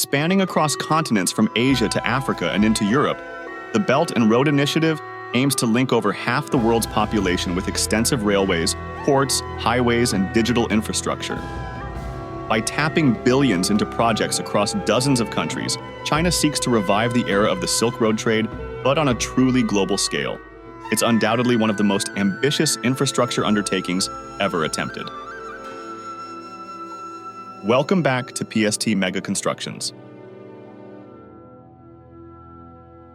Spanning across continents from Asia to Africa and into Europe, the Belt and Road Initiative aims to link over half the world's population with extensive railways, ports, highways, and digital infrastructure. By tapping billions into projects across dozens of countries, China seeks to revive the era of the Silk Road trade, but on a truly global scale. It's undoubtedly one of the most ambitious infrastructure undertakings ever attempted. Welcome back to PST Mega Constructions.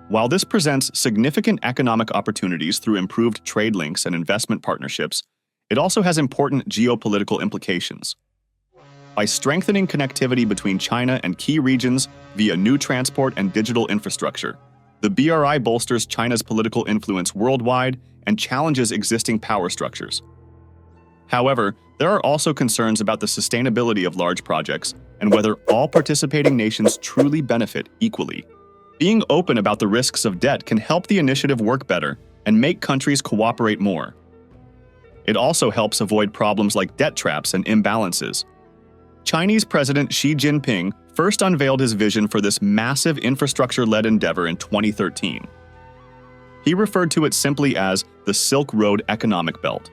While this presents significant economic opportunities through improved trade links and investment partnerships, it also has important geopolitical implications. By strengthening connectivity between China and key regions via new transport and digital infrastructure, the BRI bolsters China's political influence worldwide and challenges existing power structures. However, there are also concerns about the sustainability of large projects and whether all participating nations truly benefit equally. Being open about the risks of debt can help the initiative work better and make countries cooperate more. It also helps avoid problems like debt traps and imbalances. Chinese President Xi Jinping first unveiled his vision for this massive infrastructure-led endeavor in 2013. He referred to it simply as the Silk Road Economic Belt.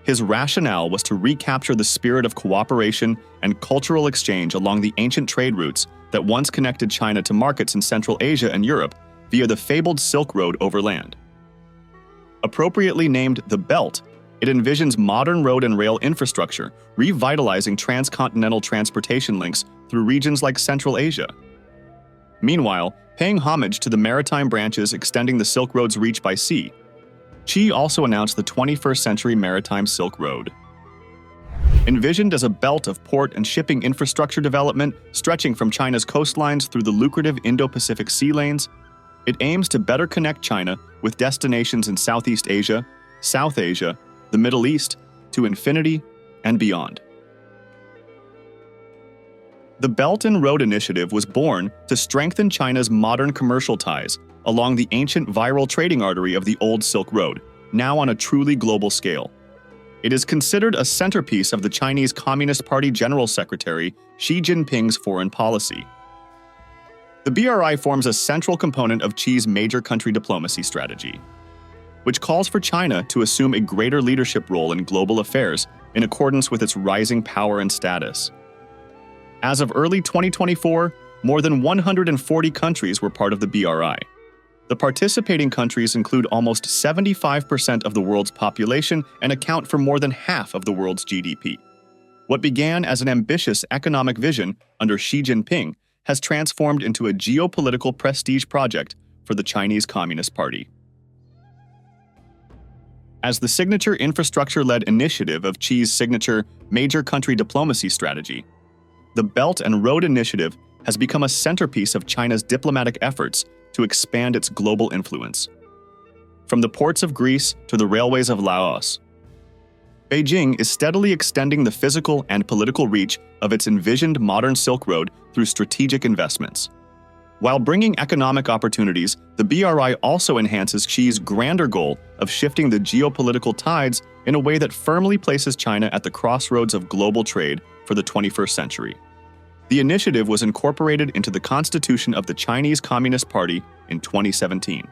His rationale was to recapture the spirit of cooperation and cultural exchange along the ancient trade routes that once connected China to markets in Central Asia and Europe via the fabled Silk Road overland. Appropriately named the Belt, it envisions modern road and rail infrastructure, revitalizing transcontinental transportation links through regions like Central Asia. Meanwhile, paying homage to the maritime branches extending the Silk Road's reach by sea, Xi also announced the 21st Century Maritime Silk Road. Envisioned as a belt of port and shipping infrastructure development stretching from China's coastlines through the lucrative Indo-Pacific sea lanes, it aims to better connect China with destinations in Southeast Asia, South Asia, the Middle East, to infinity and beyond. The Belt and Road Initiative was born to strengthen China's modern commercial ties along the ancient viral trading artery of the old Silk Road, now on a truly global scale. It is considered a centerpiece of the Chinese Communist Party General Secretary Xi Jinping's foreign policy. The BRI forms a central component of Xi's major country diplomacy strategy, which calls for China to assume a greater leadership role in global affairs in accordance with its rising power and status. As of early 2024, more than 140 countries were part of the BRI. The participating countries include almost 75% of the world's population and account for more than half of the world's GDP. What began as an ambitious economic vision under Xi Jinping has transformed into a geopolitical prestige project for the Chinese Communist Party. As the signature infrastructure-led initiative of Xi's signature major country diplomacy strategy, the Belt and Road Initiative has become a centerpiece of China's diplomatic efforts to expand its global influence. From the ports of Greece to the railways of Laos, Beijing is steadily extending the physical and political reach of its envisioned modern Silk Road through strategic investments. While bringing economic opportunities, the BRI also enhances Xi's grander goal of shifting the geopolitical tides in a way that firmly places China at the crossroads of global trade for the 21st century. The initiative was incorporated into the Constitution of the Chinese Communist Party in 2017.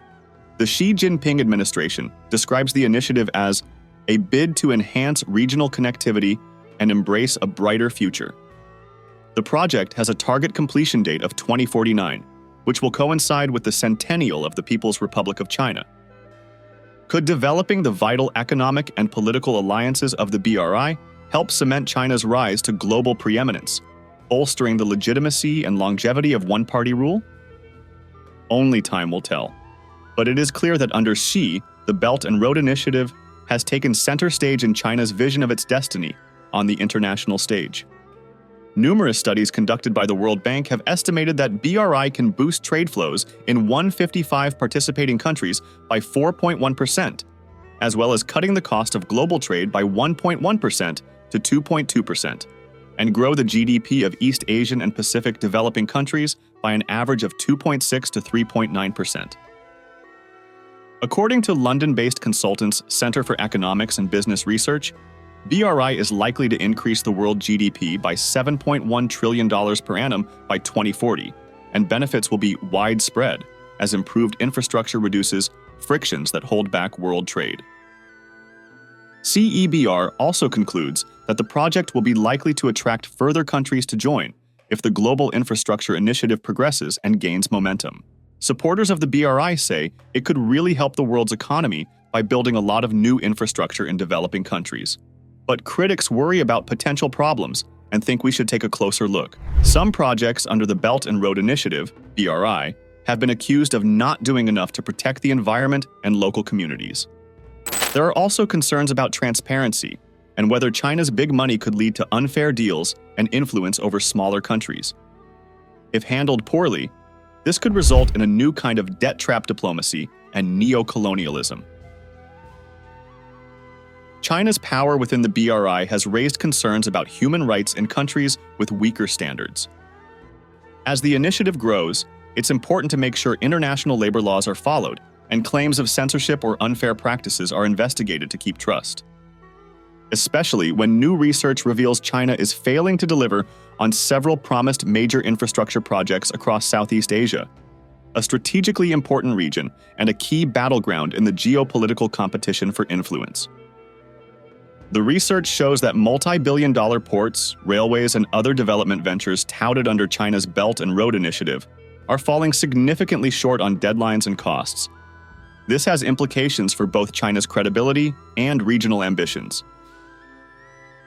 The Xi Jinping administration describes the initiative as a bid to enhance regional connectivity and embrace a brighter future. The project has a target completion date of 2049, which will coincide with the centennial of the People's Republic of China. Could developing the vital economic and political alliances of the BRI help cement China's rise to global preeminence, bolstering the legitimacy and longevity of one-party rule? Only time will tell. But it is clear that under Xi, the Belt and Road Initiative has taken center stage in China's vision of its destiny on the international stage. Numerous studies conducted by the World Bank have estimated that BRI can boost trade flows in 155 participating countries by 4.1%, as well as cutting the cost of global trade by 1.1% to 2.2%, and grow the GDP of East Asian and Pacific developing countries by an average of 2.6 to 3.9%. According to London-based consultants Center for Economics and Business Research, BRI is likely to increase the world GDP by $7.1 trillion per annum by 2040, and benefits will be widespread as improved infrastructure reduces frictions that hold back world trade. CEBR also concludes that the project will be likely to attract further countries to join if the Global Infrastructure Initiative progresses and gains momentum. Supporters of the BRI say it could really help the world's economy by building a lot of new infrastructure in developing countries. But critics worry about potential problems and think we should take a closer look. Some projects under the Belt and Road Initiative, BRI, have been accused of not doing enough to protect the environment and local communities. There are also concerns about transparency and whether China's big money could lead to unfair deals and influence over smaller countries. If handled poorly, this could result in a new kind of debt trap diplomacy and neo-colonialism. China's power within the BRI has raised concerns about human rights in countries with weaker standards. As the initiative grows, it's important to make sure international labor laws are followed and claims of censorship or unfair practices are investigated to keep trust. Especially when new research reveals China is failing to deliver on several promised major infrastructure projects across Southeast Asia, a strategically important region and a key battleground in the geopolitical competition for influence. The research shows that multi-billion-dollar ports, railways, and other development ventures touted under China's Belt and Road Initiative are falling significantly short on deadlines and costs. This has implications for both China's credibility and regional ambitions.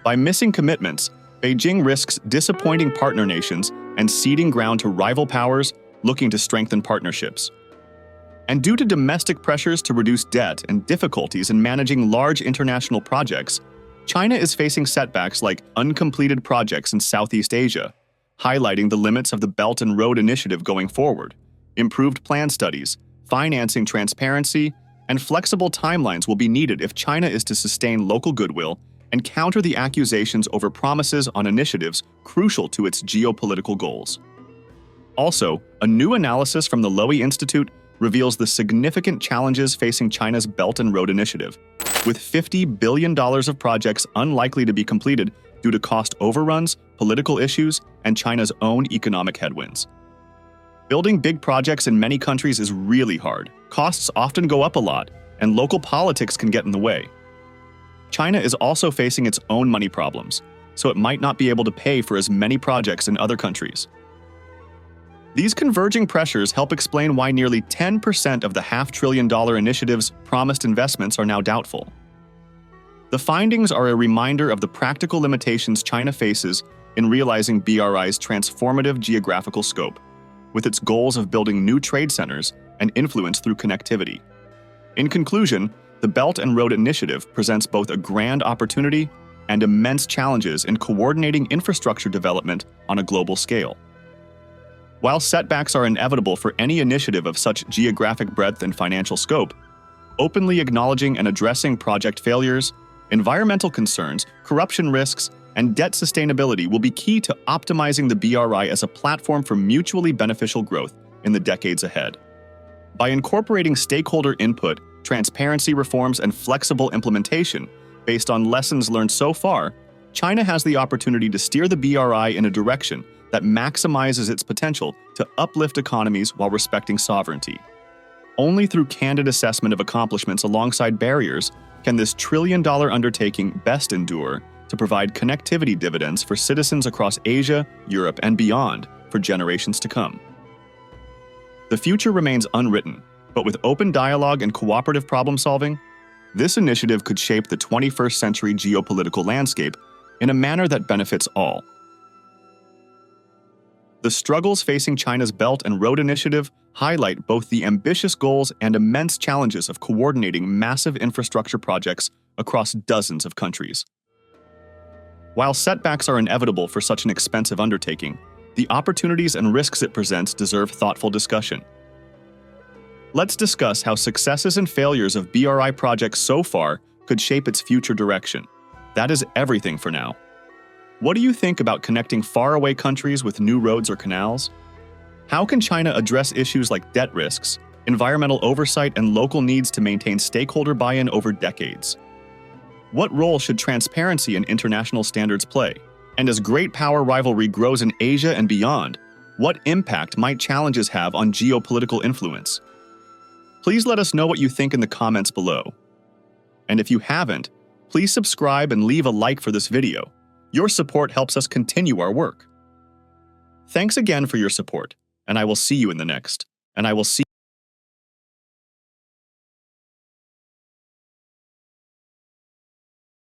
By missing commitments, Beijing risks disappointing partner nations and ceding ground to rival powers looking to strengthen partnerships. And due to domestic pressures to reduce debt and difficulties in managing large international projects, China is facing setbacks like uncompleted projects in Southeast Asia, highlighting the limits of the Belt and Road Initiative going forward. Improved plan studies, financing transparency, and flexible timelines will be needed if China is to sustain local goodwill and counter the accusations over promises on initiatives crucial to its geopolitical goals. Also, a new analysis from the Lowy Institute reveals the significant challenges facing China's Belt and Road Initiative, with $50 billion of projects unlikely to be completed due to cost overruns, political issues, and China's own economic headwinds. Building big projects in many countries is really hard. Costs often go up a lot, and local politics can get in the way. China is also facing its own money problems, so it might not be able to pay for as many projects in other countries. These converging pressures help explain why nearly 10% of the $500 billion initiative's promised investments are now doubtful. The findings are a reminder of the practical limitations China faces in realizing BRI's transformative geographical scope, with its goals of building new trade centers and influence through connectivity. In conclusion, the Belt and Road Initiative presents both a grand opportunity and immense challenges in coordinating infrastructure development on a global scale. While setbacks are inevitable for any initiative of such geographic breadth and financial scope, openly acknowledging and addressing project failures, environmental concerns, corruption risks, and debt sustainability will be key to optimizing the BRI as a platform for mutually beneficial growth in the decades ahead. By incorporating stakeholder input, transparency reforms, and flexible implementation based on lessons learned so far, China has the opportunity to steer the BRI in a direction that maximizes its potential to uplift economies while respecting sovereignty. Only through candid assessment of accomplishments alongside barriers can this trillion-dollar undertaking best endure to provide connectivity dividends for citizens across Asia, Europe, and beyond for generations to come. The future remains unwritten, but with open dialogue and cooperative problem-solving, this initiative could shape the 21st century geopolitical landscape in a manner that benefits all. The struggles facing China's Belt and Road Initiative highlight both the ambitious goals and immense challenges of coordinating massive infrastructure projects across dozens of countries. While setbacks are inevitable for such an expensive undertaking, the opportunities and risks it presents deserve thoughtful discussion. Let's discuss how successes and failures of BRI projects so far could shape its future direction. That is everything for now. What do you think about connecting faraway countries with new roads or canals? How can China address issues like debt risks, environmental oversight, and local needs to maintain stakeholder buy-in over decades? What role should transparency and international standards play? And as great power rivalry grows in Asia and beyond, What impact might challenges have on geopolitical influence? Please let us know what you think in the comments below. And if you haven't, please subscribe and leave a like for this video. Your support helps us continue our work. Thanks again for your support, and I will see you in the next.